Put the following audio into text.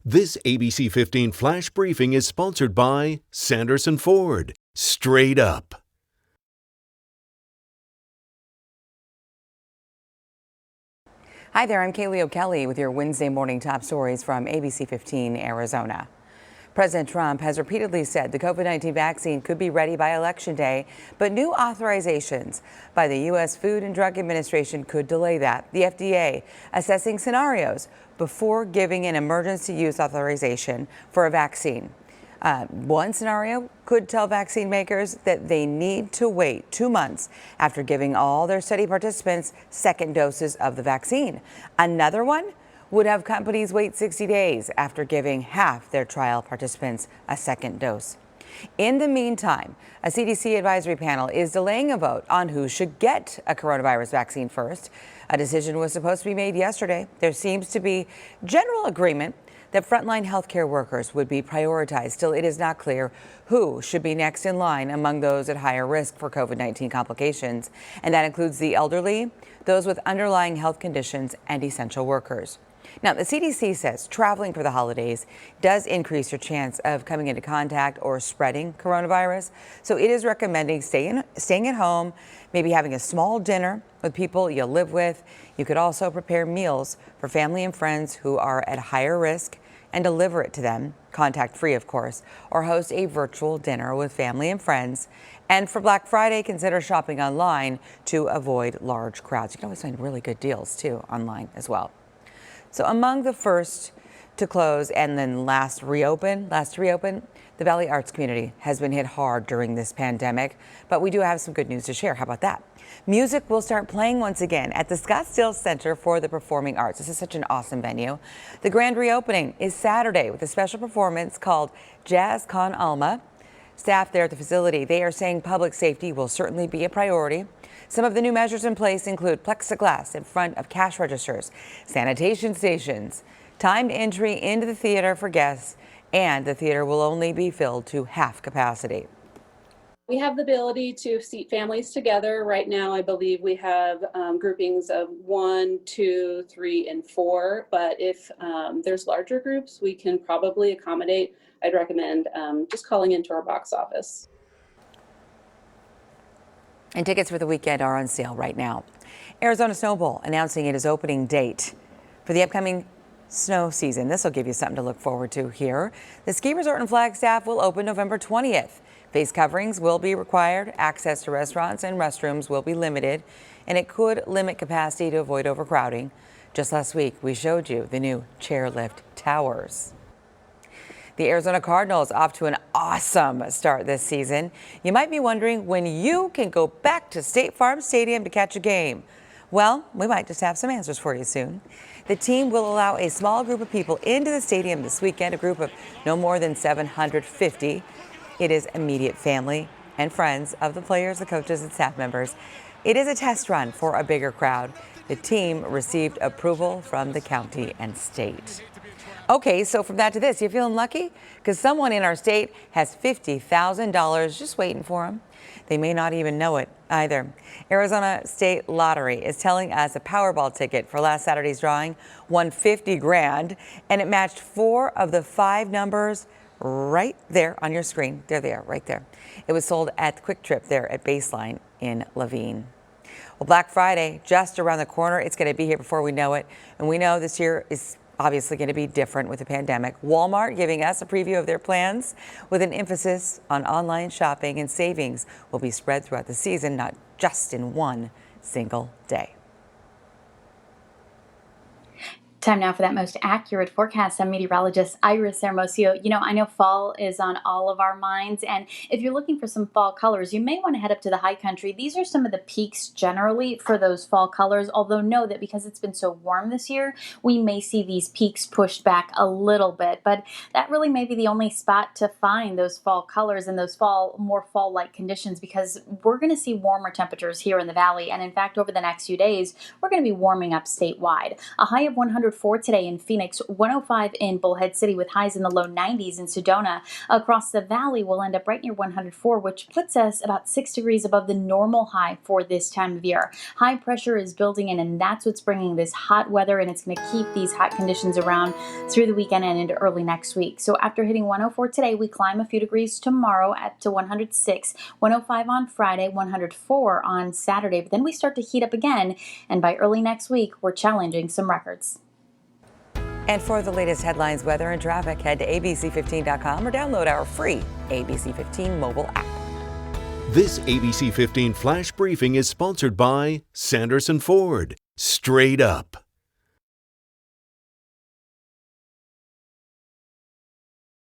This ABC 15 Flash Briefing is sponsored by Sanderson Ford. Straight up. Hi there, I'm Kaylee O'Kelly with your Wednesday morning top stories from ABC15 Arizona. President Trump has repeatedly said the COVID-19 vaccine could be ready by Election Day, but new authorizations by the U.S. Food and Drug Administration could delay that. The FDA assessing scenarios before giving an emergency use authorization for a vaccine. One scenario could tell vaccine makers that they need to wait 2 months after giving all their study participants second doses of the vaccine. Another one would have companies wait 60 days after giving half their trial participants a second dose. In the meantime, a CDC advisory panel is delaying a vote on who should get a coronavirus vaccine first. A decision was supposed to be made yesterday. There seems to be general agreement that frontline healthcare workers would be prioritized. Still, it is not clear who should be next in line among those at higher risk for COVID-19 complications. And that includes the elderly, those with underlying health conditions, and essential workers. Now, the CDC says traveling for the holidays does increase your chance of coming into contact or spreading coronavirus. So it is recommending staying at home, maybe having a small dinner with people you live with. You could also prepare meals for family and friends who are at higher risk and deliver it to them, contact free, of course, or host a virtual dinner with family and friends. And for Black Friday, consider shopping online to avoid large crowds. You can always find really good deals, too, online as well. So among the first to close and then last to reopen, the Valley Arts community has been hit hard during this pandemic, but we do have some good news to share. How about that? Music will start playing once again at the Scottsdale Center for the Performing Arts. This is such an awesome venue. The grand reopening is Saturday with a special performance called Jazz Con Alma. Staff there at the facility, they are saying public safety will certainly be a priority. Some of the new measures in place include plexiglass in front of cash registers, sanitation stations, timed entry into the theater for guests, and the theater will only be filled to half capacity. We have the ability to seat families together. Right now, I believe we have groupings of 1, 2, 3, and 4. But if there's larger groups, we can probably accommodate. I'd recommend just calling into our box office. And tickets for the weekend are on sale right now. Arizona Snow Bowl announcing its opening date for the upcoming snow season. This will give you something to look forward to here. The ski resort and Flagstaff will open November 20th. Face coverings will be required. Access to restaurants and restrooms will be limited, and it could limit capacity to avoid overcrowding. Just last week, we showed you the new chairlift towers. The Arizona Cardinals off to an awesome start this season. You might be wondering when you can go back to State Farm Stadium to catch a game. Well, we might just have some answers for you soon. The team will allow a small group of people into the stadium this weekend, a group of no more than 750. It is immediate family and friends of the players, the coaches, and staff members. It is a test run for a bigger crowd. The team received approval from the county and state. Okay, so from that to this, you feeling lucky? Because someone in our state has $50,000 just waiting for them. They may not even know it either. Arizona State Lottery is telling us a Powerball ticket for last Saturday's drawing won 50 grand, and it matched 4 of the 5 numbers right there on your screen. There they are, right there. It was sold at the Quick Trip there at Baseline in Laveen. Well, Black Friday just around the corner. It's going to be here before we know it, and we know this year is obviously going to be different with the pandemic. Walmart giving us a preview of their plans with an emphasis on online shopping, and savings will be spread throughout the season, not just in one single day. Time now for that most accurate forecast. I'm meteorologist Iris Hermosillo. You know, I know fall is on all of our minds, and if you're looking for some fall colors, you may want to head up to the high country. These are some of the peaks generally for those fall colors, although know that because it's been so warm this year, we may see these peaks pushed back a little bit, but that really may be the only spot to find those fall colors and those more fall-like conditions, because we're going to see warmer temperatures here in the valley, and in fact, over the next few days, we're going to be warming up statewide. A high of 100 104 today in Phoenix, 105 in Bullhead City with highs in the low 90s in Sedona. Across the valley, we'll end up right near 104, which puts us about 6 degrees above the normal high for this time of year. High pressure is building in, and that's what's bringing this hot weather, and it's going to keep these hot conditions around through the weekend and into early next week. So after hitting 104 today, we climb a few degrees tomorrow up to 106, 105 on Friday, 104 on Saturday, but then we start to heat up again, and by early next week, we're challenging some records. And for the latest headlines, weather, and traffic, head to abc15.com or download our free ABC15 mobile app. This ABC 15 Flash Briefing is sponsored by Sanderson Ford. Straight up.